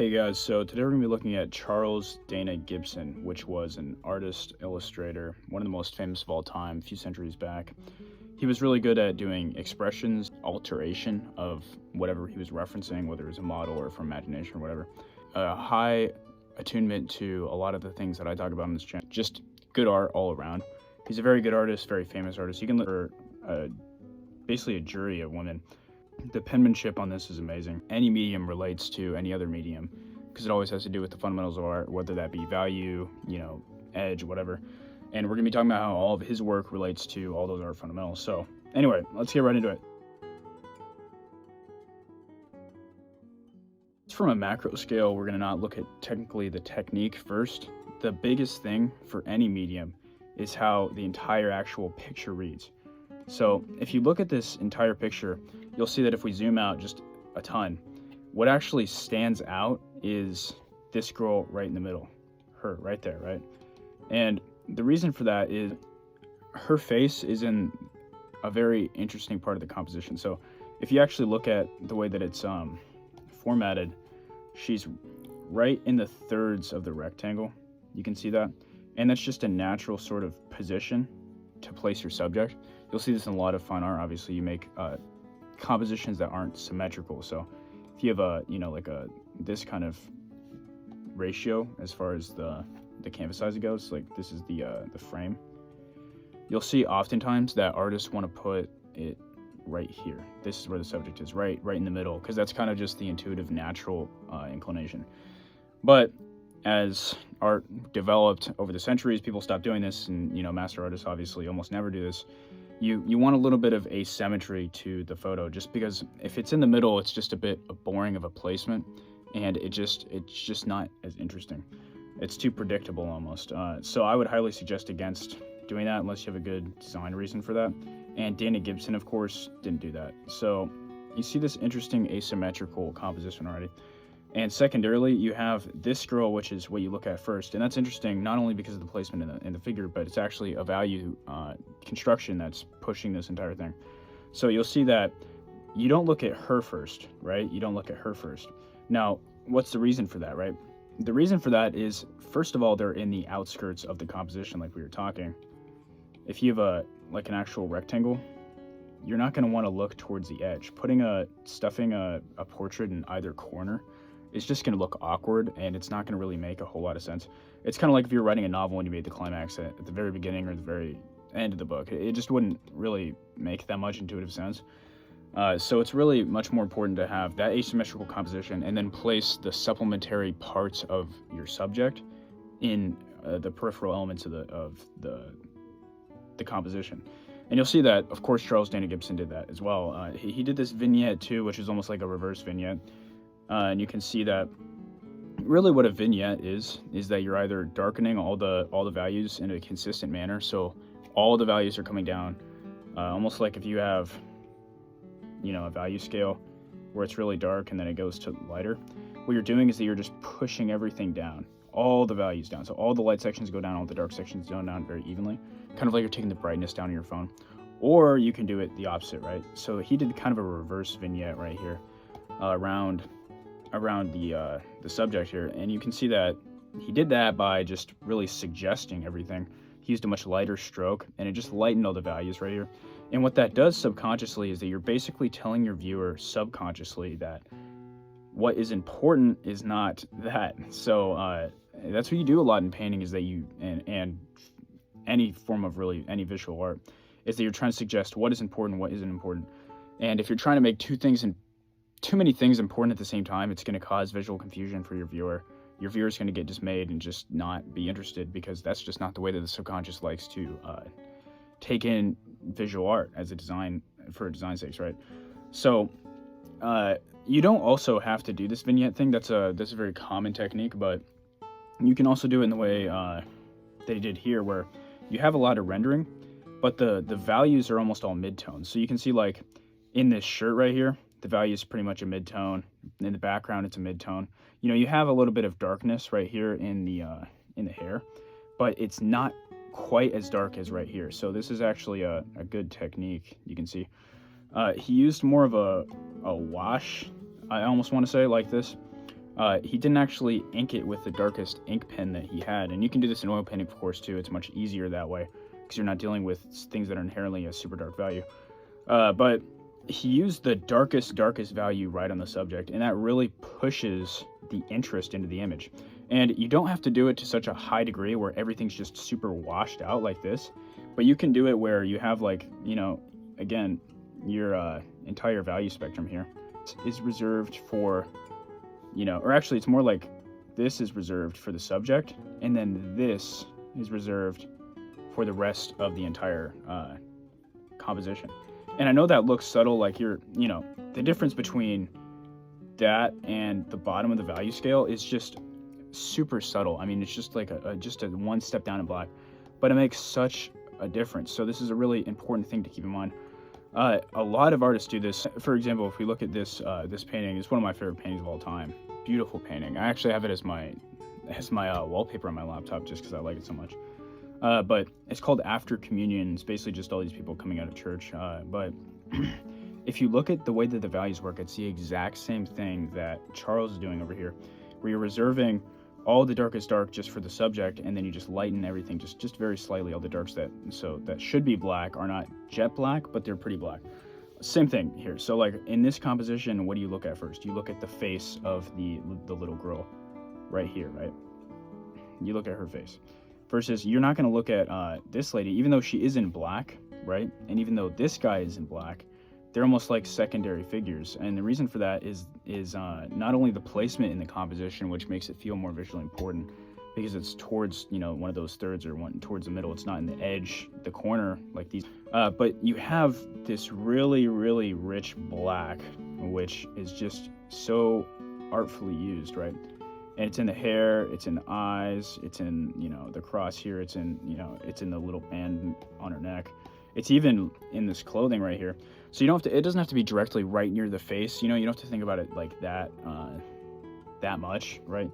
Hey guys, so today we're going to be looking at Charles Dana Gibson, which was an artist, illustrator, one of the most famous of all time, a few centuries back. He was really good at doing expressions, alteration of whatever he was referencing, whether it was a model or from imagination or whatever. A high attunement to a lot of the things that I talk about on this channel. Just good art all around. He's a very good artist, very famous artist. You can look for basically a jury of women. The penmanship on this is amazing. Any medium relates to any other medium because it always has to do with the fundamentals of art, whether that be value, edge, whatever. And we're going to be talking about how all of his work relates to all those art fundamentals. So anyway, let's get right into it. From a macro scale, we're going to not look at technically the technique first. The biggest thing for any medium is how the entire actual picture reads. So if you look at this entire picture, you'll see that if we zoom out just a ton, what actually stands out is this girl right in the middle, her right there, right? And the reason for that is her face is in a very interesting part of the composition. So if you actually look at the way that it's formatted, she's right in the thirds of the rectangle. You can see that. And that's just a natural sort of position to place your subject. You'll see this in a lot of fine art. Obviously, you make compositions that aren't symmetrical. So if you have this kind of ratio as far as the canvas size goes, like this is the frame, you'll see oftentimes that artists want to put it right here. This is where the subject is, right in the middle, because that's kind of just the intuitive, natural inclination. But as art developed over the centuries, people stopped doing this, and master artists obviously almost never do this. You want a little bit of asymmetry to the photo, just because if it's in the middle, it's just a bit boring of a placement, and it's just not as interesting. It's too predictable almost. So I would highly suggest against doing that unless you have a good design reason for that. And Dana Gibson, of course, didn't do that. So you see this interesting asymmetrical composition already. And secondarily, you have this girl, which is what you look at first. And that's interesting, not only because of the placement in the figure, but it's actually a value construction that's pushing this entire thing. So you'll see that you don't look at her first, right? You don't look at her first. Now, what's the reason for that, right? The reason for that is, first of all, they're in the outskirts of the composition, like we were talking. If you have an actual rectangle, you're not going to want to look towards the edge. Stuffing a portrait in either corner, it's just going to look awkward, and it's not going to really make a whole lot of sense. It's kind of like if you're writing a novel and you made the climax at the very beginning or the very end of the book. It just wouldn't really make that much intuitive sense. So it's really much more important to have that asymmetrical composition and then place the supplementary parts of your subject in the peripheral elements of the composition. And you'll see that, of course, Charles Dana Gibson did that as well. He did this vignette too, which is almost like a reverse vignette. And you can see that really what a vignette is that you're either darkening all the values in a consistent manner, so all the values are coming down, almost like if you have a value scale where it's really dark and then it goes to lighter. What you're doing is that you're just pushing everything down, all the values down, so all the light sections go down, all the dark sections go down very evenly, kind of like you're taking the brightness down on your phone. Or you can do it the opposite, right? So he did kind of a reverse vignette right here around the subject here, and you can see that he did that by just really suggesting everything. He used a much lighter stroke, and it just lightened all the values right here. And what that does subconsciously is that you're basically telling your viewer subconsciously that what is important is not that. So that's what you do a lot in painting, is that and any form of any visual art, is that you're trying to suggest what is important, what isn't important. And if you're trying to make too many things important at the same time, it's going to cause visual confusion for your viewer. Your viewer's going to get dismayed and just not be interested, because that's just not the way that the subconscious likes to take in visual art as a design for a design sake, right? So you don't also have to do this vignette thing. That's a very common technique, but you can also do it in the way that he did here, where you have a lot of rendering, but the values are almost all mid-tones. So you can see, like in this shirt right here, the value is pretty much a mid-tone. In the background, it's a mid-tone. You have a little bit of darkness right here in the hair, but it's not quite as dark as right here. So this is actually a good technique. You can see he used more of a wash, I almost want to say, like this. he didn't actually ink it with the darkest ink pen that he had. And you can do this in oil painting, of course, too. It's much easier that way because you're not dealing with things that are inherently a super dark value. But he used the darkest value right on the subject, and that really pushes the interest into the image. And you don't have to do it to such a high degree where everything's just super washed out like this, but you can do it where you have, like, you know, again, your entire value spectrum here is reserved for, you know, or actually it's more like this is reserved for the subject, and then this is reserved for the rest of the entire composition. And I know that looks subtle, like you know, the difference between that and the bottom of the value scale is just super subtle. I mean, it's just like just a one step down in black, but it makes such a difference. So this is a really important thing to keep in mind. A lot of artists do this. For example, if we look at this this painting, it's one of my favorite paintings of all time. Beautiful painting. I actually have it as my wallpaper on my laptop just because I like it so much. But it's called After Communion. It's basically just all these people coming out of church. But if you look at the way that the values work, it's the exact same thing that Charles is doing over here, where you're reserving all the darkest dark just for the subject, and then you just lighten everything just very slightly. All the darks that should be black are not jet black, but they're pretty black. Same thing here. So like in this composition, what do you look at first? You look at the face of the little girl right here, right? You look at her face. Versus you're not going to look at this lady, even though she is in black, right? And even though this guy is in black, they're almost like secondary figures. And the reason for that is not only the placement in the composition, which makes it feel more visually important, because it's towards, you know, one of those thirds or one towards the middle. It's not in the edge, the corner like these. But you have this really rich black, which is just so artfully used, right? And it's in the hair, it's in the eyes, it's in, you know, the cross here, it's in, you know, it's in the little band on her neck. It's even in this clothing right here. So you don't have to, it doesn't have to be directly right near the face, you know, you don't have to think about it like that, that much, right?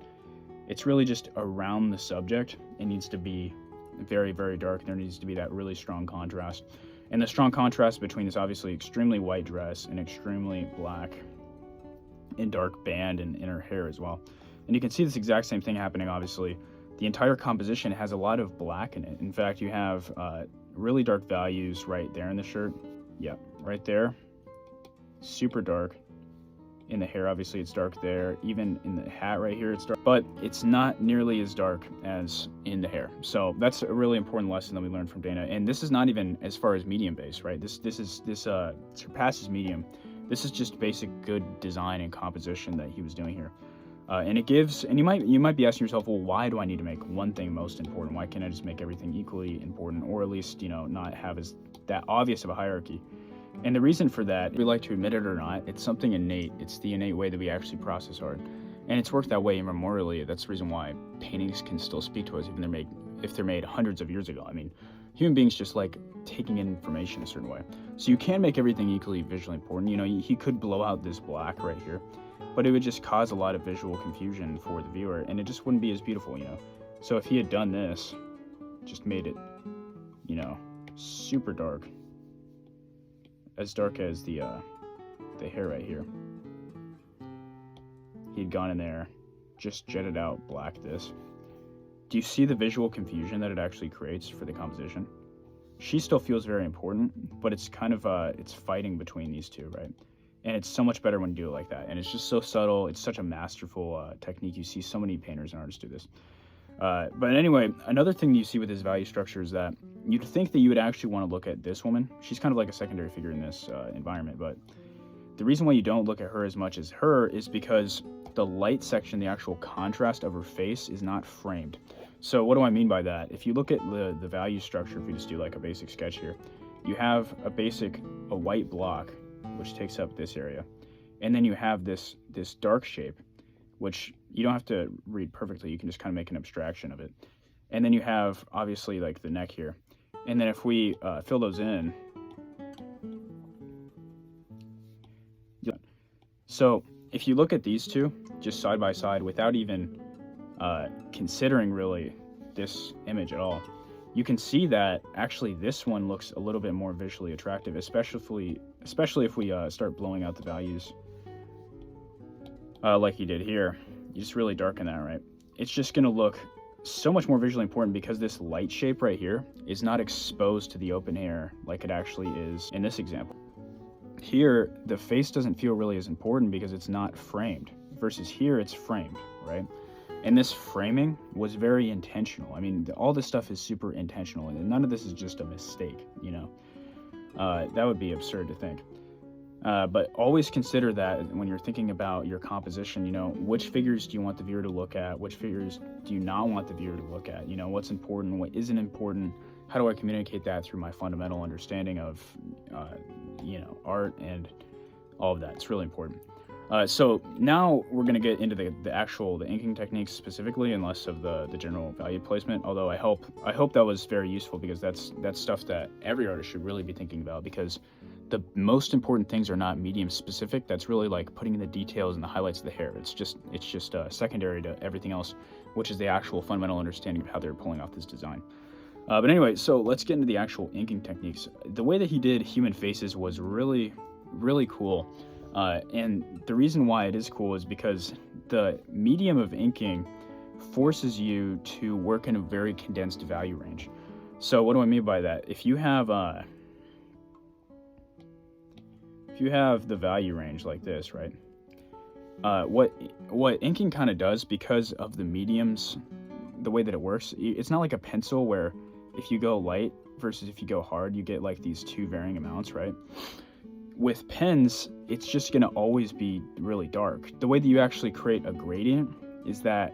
It's really just around the subject. It needs to be very dark. There needs to be that really strong contrast. And the strong contrast between this obviously extremely white dress and extremely black and dark band in her hair as well. And you can see this exact same thing happening, obviously. The entire composition has a lot of black in it. In fact, you have really dark values right there in the shirt. Yeah, right there. Super dark. In the hair, obviously, it's dark there. Even in the hat right here, it's dark. But it's not nearly as dark as in the hair. So that's a really important lesson that we learned from Dana. And this is not even as far as medium base, right? This surpasses medium. This is just basic good design and composition that he was doing here. And it gives, and you might be asking yourself, well, why do I need to make one thing most important? Why can't I just make everything equally important, or at least, you know, not have as that obvious of a hierarchy? And the reason for that, we like to admit it or not, it's something innate. It's the innate way that we actually process art, and it's worked that way immemorially. That's the reason why paintings can still speak to us, even if they're made hundreds of years ago. I mean, human beings just like taking in information a certain way. So you can make everything equally visually important. You know, he could blow out this black right here, but it would just cause a lot of visual confusion for the viewer, and it just wouldn't be as beautiful, you know. So if he had done this, just made it, you know, super dark, as dark as the hair right here. He'd gone in there, just jetted out black this. Do you see the visual confusion that it actually creates for the composition? She still feels very important, but it's kind of, it's fighting between these two, right? And it's so much better when you do it like that. And it's just so subtle. It's such a masterful technique. You see so many painters and artists do this. But anyway, another thing you see with this value structure is that you'd think that you would actually want to look at this woman. She's kind of like a secondary figure in this environment, but the reason why you don't look at her as much as her is because the light section, the actual contrast of her face, is not framed. So what do I mean by that? If you look at the value structure, if you just do like a basic sketch here, you have a white block, which takes up this area. And then you have this dark shape, which you don't have to read perfectly. You can just kind of make an abstraction of it. And then you have, obviously, like the neck here. And then if we fill those in. So if you look at these two, just side by side, without even considering really this image at all, you can see that actually this one looks a little bit more visually attractive, especially if we start blowing out the values like he did here. you just really darken that, right? It's just going to look so much more visually important because this light shape right here is not exposed to the open air like it actually is in this example. Here, the face doesn't feel really as important because it's not framed, versus here it's framed, right? And this framing was very intentional. I mean, all this stuff is super intentional, and none of this is just a mistake, you know? That would be absurd to think. But always consider that when you're thinking about your composition, you know, which figures do you want the viewer to look at? Which figures do you not want the viewer to look at? You know, what's important, what isn't important? How do I communicate that through my fundamental understanding of, you know, art and all of that? It's really important. So now we're going to get into the inking techniques specifically, and less of the general value placement. Although I hope that was very useful, because that's stuff that every artist should really be thinking about, because the most important things are not medium specific. That's really like putting in the details and the highlights of the hair. It's just secondary to everything else, which is the actual fundamental understanding of how they're pulling off this design. But anyway, so let's get into the actual inking techniques. The way that he did human faces was really, really cool. And the reason why it is cool is because the medium of inking forces you to work in a very condensed value range. So what do I mean by that? If you have the value range like this, right? What inking kind of does, because of the mediums, the way that it works, it's not like a pencil where if you go light versus if you go hard, you get like these two varying amounts, right? With pens, it's just going to always be really dark. The way that you actually create a gradient is that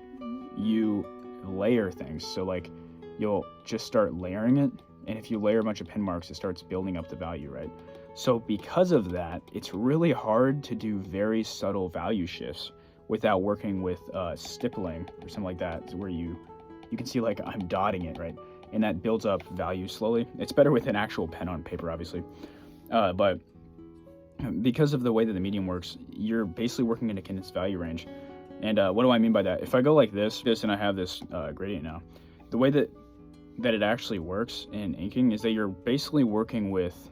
you layer things. So like you'll just start layering it, and if you layer a bunch of pen marks, it starts building up the value, right? So because of that, it's really hard to do very subtle value shifts without working with stippling or something like that, where you can see like I'm dotting it, right? And that builds up value slowly. It's better with an actual pen on paper, obviously. But because of the way that the medium works, you're basically working in a condensed value range. And what do I mean by that? If I go like this, and I have this gradient now, the way that it actually works in inking is that you're basically working with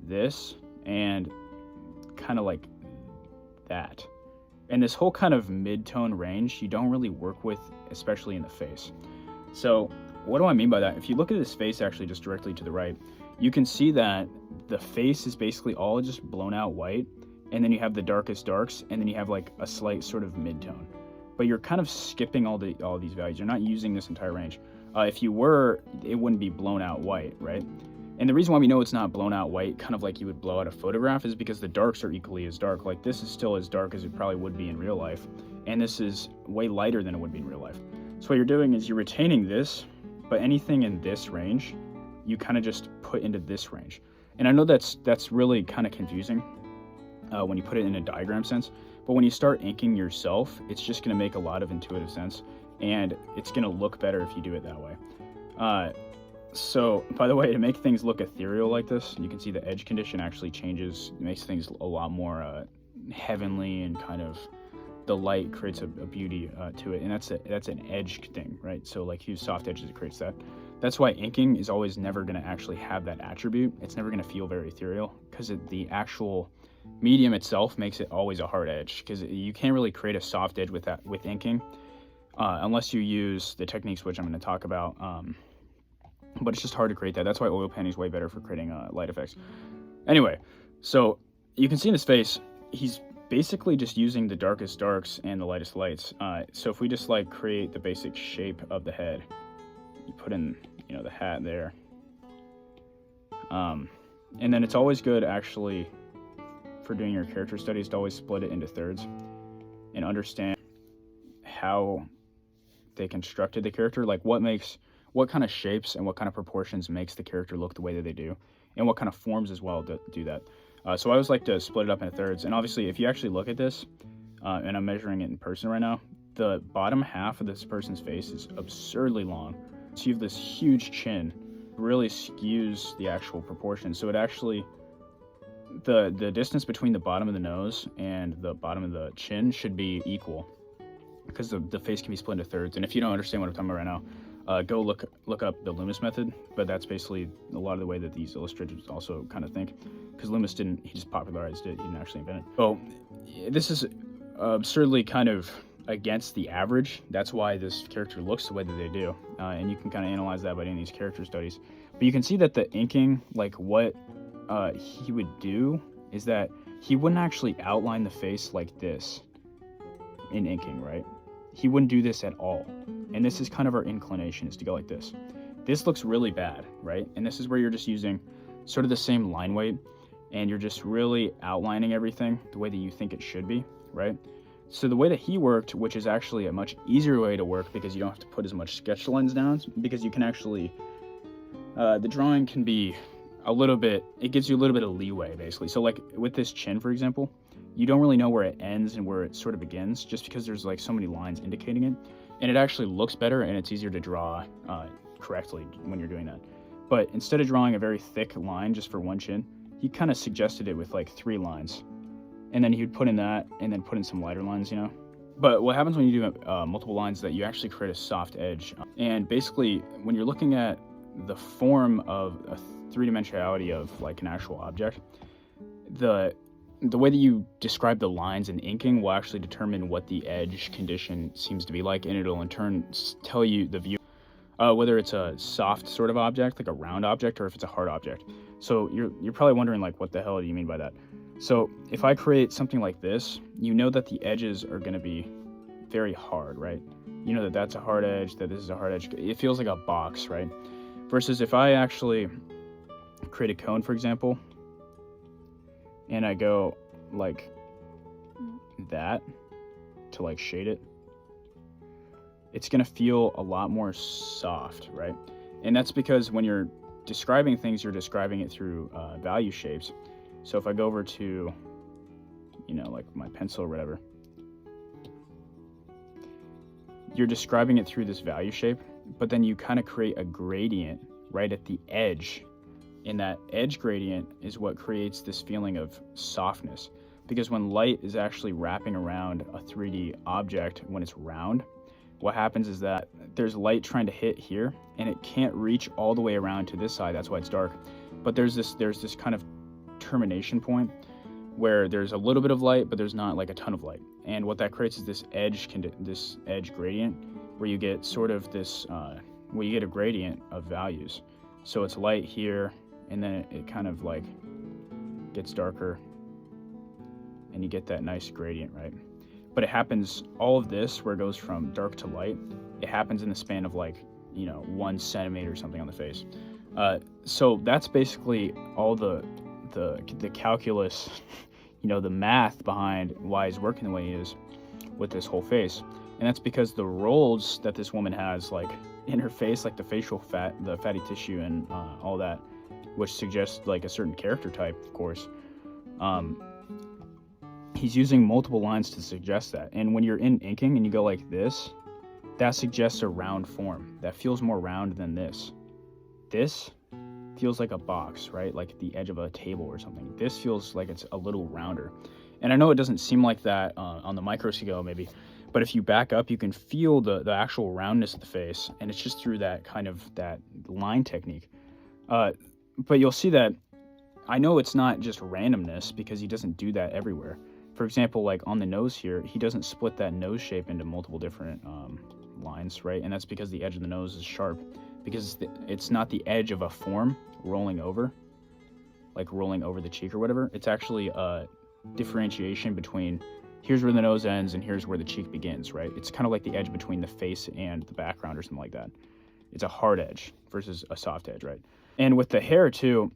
this and kind of like that. And this whole kind of mid-tone range, you don't really work with, especially in the face. So what do I mean by that? If you look at his face actually just directly to the right, you can see that the face is basically all just blown out white, and then you have the darkest darks, and then you have like a slight sort of mid-tone. But you're kind of skipping all these values. You're not using this entire range. If you were, it wouldn't be blown out white, right? And the reason why we know it's not blown out white, kind of like you would blow out a photograph, is because the darks are equally as dark. Like this is still as dark as it probably would be in real life, and this is way lighter than it would be in real life. So what you're doing is you're retaining this, but anything in this range, you kind of just put into this range. And I know that's really kind of confusing when you put it in a diagram sense, but when you start inking yourself, it's just going to make a lot of intuitive sense, and it's going to look better if you do it that way. So, by the way, to make things look ethereal like this, you can see the edge condition actually changes. It makes things a lot more heavenly, and kind of the light creates a beauty to it. And that's an edge thing, right? So like use soft edges, it creates that. That's why inking is always never going to actually have that attribute. It's never going to feel very ethereal, because the actual medium itself makes it always a hard edge, because you can't really create a soft edge with inking unless you use the techniques which I'm going to talk about. But it's just hard to create that. That's why oil painting is way better for creating light effects. Anyway, so you can see in his face, he's basically just using the darkest darks and the lightest lights. So if we just like create the basic shape of the head, you put in, you know, the hat there. And then it's always good actually for doing your character studies to always split it into thirds and understand how they constructed the character, like what kind of shapes and what kind of proportions makes the character look the way that they do, and what kind of forms as well do that. So I always like to split it up into thirds. And obviously, if you actually look at this, and I'm measuring it in person right now, the bottom half of this person's face is absurdly long. So you have this huge chin, really skews the actual proportion. So it actually, the distance between the bottom of the nose and the bottom of the chin should be equal, because the face can be split into thirds. And if you don't understand what I'm talking about right now, go look up the Loomis method, but that's basically a lot of the way that these illustrators also kind of think, because Loomis he just popularized it, he didn't actually invent it. Oh, this is absurdly kind of against the average. That's why this character looks the way that they do. And you can kind of analyze that by doing these character studies. But you can see that the inking, like what he would do is that he wouldn't actually outline the face like this in inking, right? He wouldn't do this at all. And this is kind of our inclination, is to go like this. This looks really bad, right? And this is where you're just using sort of the same line weight, and you're just really outlining everything the way that you think it should be, right? So the way that he worked, which is actually a much easier way to work because you don't have to put as much sketch lines down, because you can actually, the drawing can be a little bit, it gives you a little bit of leeway, basically. So like with this chin, for example, you don't really know where it ends and where it sort of begins, just because there's like so many lines indicating it. And it actually looks better, and it's easier to draw correctly when you're doing that. But instead of drawing a very thick line just for one chin, he kind of suggested it with like 3 lines. And then he would put in that, and then put in some lighter lines, you know? But what happens when you do multiple lines is that you actually create a soft edge. And basically, when you're looking at the form of a three-dimensionality of like an actual object, the way that you describe the lines in inking will actually determine what the edge condition seems to be like, and it'll in turn tell you, the viewer, whether it's a soft sort of object, like a round object, or if it's a hard object. So you're probably wondering, like, what the hell do you mean by that? So if I create something like this, you know that the edges are going to be very hard, right? You know that that's a hard edge, that this is a hard edge. It feels like a box, right? Versus if I actually create a cone, for example, and I go like that to like shade it, it's going to feel a lot more soft, right? And that's because when you're describing things, you're describing it through value shapes. So if I go over to, you know, like my pencil or whatever, you're describing it through this value shape, but then you kind of create a gradient right at the edge. And that edge gradient is what creates this feeling of softness. Because when light is actually wrapping around a 3D object, when it's round, what happens is that there's light trying to hit here, and it can't reach all the way around to this side. That's why it's dark. But there's this kind of termination point where there's a little bit of light, but there's not like a ton of light. And what that creates is this edge gradient, where you get sort of this, where you get a gradient of values. So it's light here, and then it kind of like gets darker, and you get that nice gradient, right? But it happens, all of this, where it goes from dark to light, it happens in the span of like, you know, 1 centimeter or something on the face. So that's basically all the calculus, you know, the math behind why he's working the way he is with this whole face. And that's because the rolls that this woman has, like in her face, like the facial fat, the fatty tissue, and all that, which suggests like a certain character type, of course. He's using multiple lines to suggest that. And when you're in inking and you go like this, that suggests a round form. That feels more round than this. This feels like a box, right? Like the edge of a table or something. This feels like it's a little rounder. And I know it doesn't seem like that on the microscope maybe, but if you back up, you can feel the actual roundness of the face, and it's just through that kind of that line technique. But you'll see that I know it's not just randomness, because he doesn't do that everywhere. For example, like on the nose here, he doesn't split that nose shape into multiple different lines, right? And that's because the edge of the nose is sharp, because it's not the edge of a form rolling over, like rolling over the cheek or whatever. It's actually a differentiation between here's where the nose ends and here's where the cheek begins, right? It's kind of like the edge between the face and the background or something like that. It's a hard edge versus a soft edge, right? And with the hair too,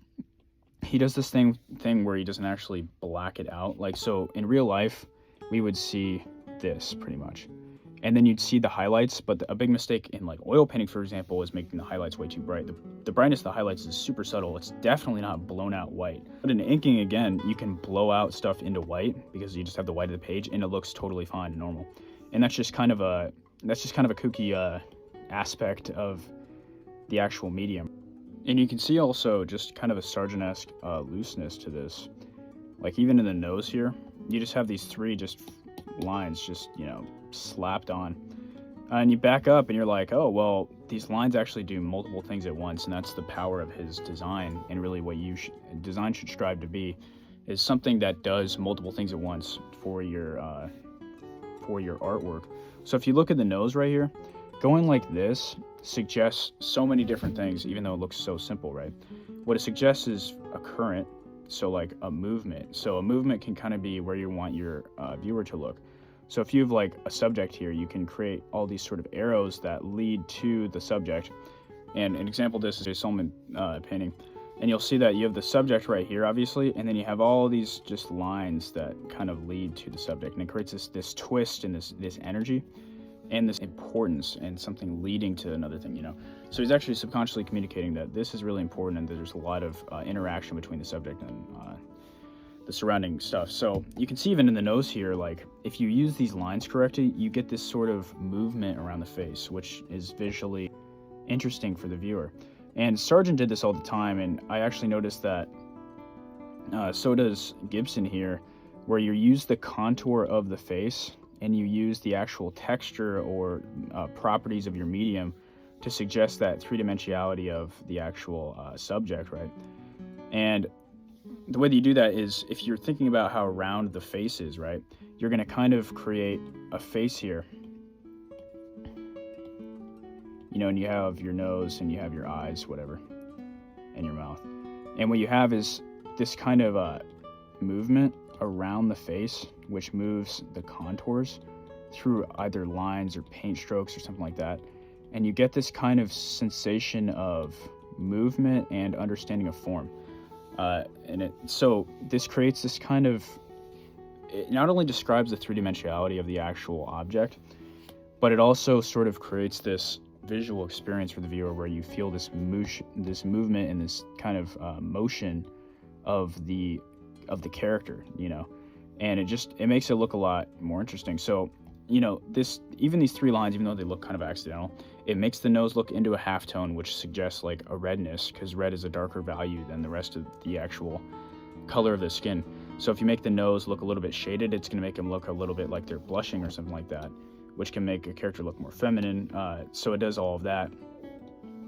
he does this thing where he doesn't actually black it out. Like, so in real life, we would see this pretty much. And then you'd see the highlights, but a big mistake in like oil painting, for example, is making the highlights way too bright. The brightness of the highlights is super subtle. It's definitely not blown out white. But in inking, again, you can blow out stuff into white because you just have the white of the page, and it looks totally fine and normal. And that's just kind of a kooky aspect of the actual medium. And you can see also just kind of a Sargent-esque looseness to this. Like even in the nose here, you just have these 3 just lines just, you know, slapped on. And you back up and you're like, oh, well, these lines actually do multiple things at once, and that's the power of his design. And really what design should strive to be is something that does multiple things at once for your artwork. So if you look at the nose right here, going like this suggests so many different things, even though it looks so simple, right? What it suggests is a current, so like a movement. So a movement can kind of be where you want your viewer to look. So if you have like a subject here, you can create all these sort of arrows that lead to the subject. And an example of this is a Solomon painting. And you'll see that you have the subject right here, obviously, and then you have all these just lines that kind of lead to the subject. And it creates this twist and this energy and this importance and something leading to another thing, you know? So he's actually subconsciously communicating that this is really important and that there's a lot of interaction between the subject and the surrounding stuff. So you can see even in the nose here, like if you use these lines correctly, you get this sort of movement around the face, which is visually interesting for the viewer. And Sargent did this all the time, and I actually noticed that so does Gibson here, where you use the contour of the face and you use the actual texture or properties of your medium to suggest that three-dimensionality of the actual subject, right? And the way that you do that is if you're thinking about how round the face is, right, you're going to kind of create a face here. You know, and you have your nose and you have your eyes, whatever, and your mouth. And what you have is this kind of movement around the face, which moves the contours through either lines or paint strokes or something like that. And you get this kind of sensation of movement and understanding of form. So this creates this kind of, it not only describes the three-dimensionality of the actual object, but it also sort of creates this visual experience for the viewer where you feel this movement and this kind of motion of the character, you know, and it makes it look a lot more interesting. So, you know, even these three lines, even though they look kind of accidental, it makes the nose look into a halftone, which suggests like a redness, because red is a darker value than the rest of the actual color of the skin. So if you make the nose look a little bit shaded, it's going to make them look a little bit like they're blushing or something like that, which can make a character look more feminine. So it does all of that.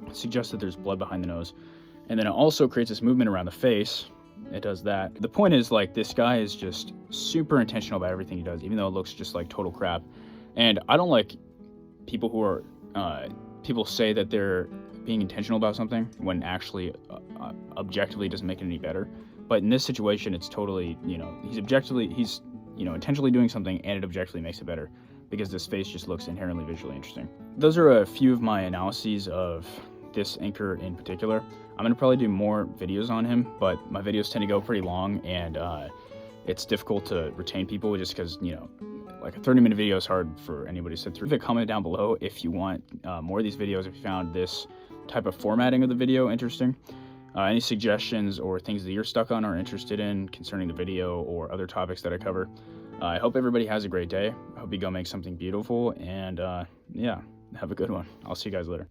It suggests that there's blood behind the nose. And then it also creates this movement around the face. It does that. The point is, like, this guy is just super intentional about everything he does, even though it looks just like total crap. And I don't like people who are, people say that they're being intentional about something when actually objectively doesn't make it any better. But in this situation, it's totally, you know, he's intentionally doing something and it objectively makes it better, because this face just looks inherently visually interesting. Those are a few of my analyses of this inker in particular. I'm going to probably do more videos on him, but my videos tend to go pretty long, and it's difficult to retain people just because, you know, like a 30-minute video is hard for anybody to sit through. Leave a comment down below if you want more of these videos, if you found this type of formatting of the video interesting. Any suggestions or things that you're stuck on or interested in concerning the video or other topics that I cover. I hope everybody has a great day. I hope you go make something beautiful, and yeah, have a good one. I'll see you guys later.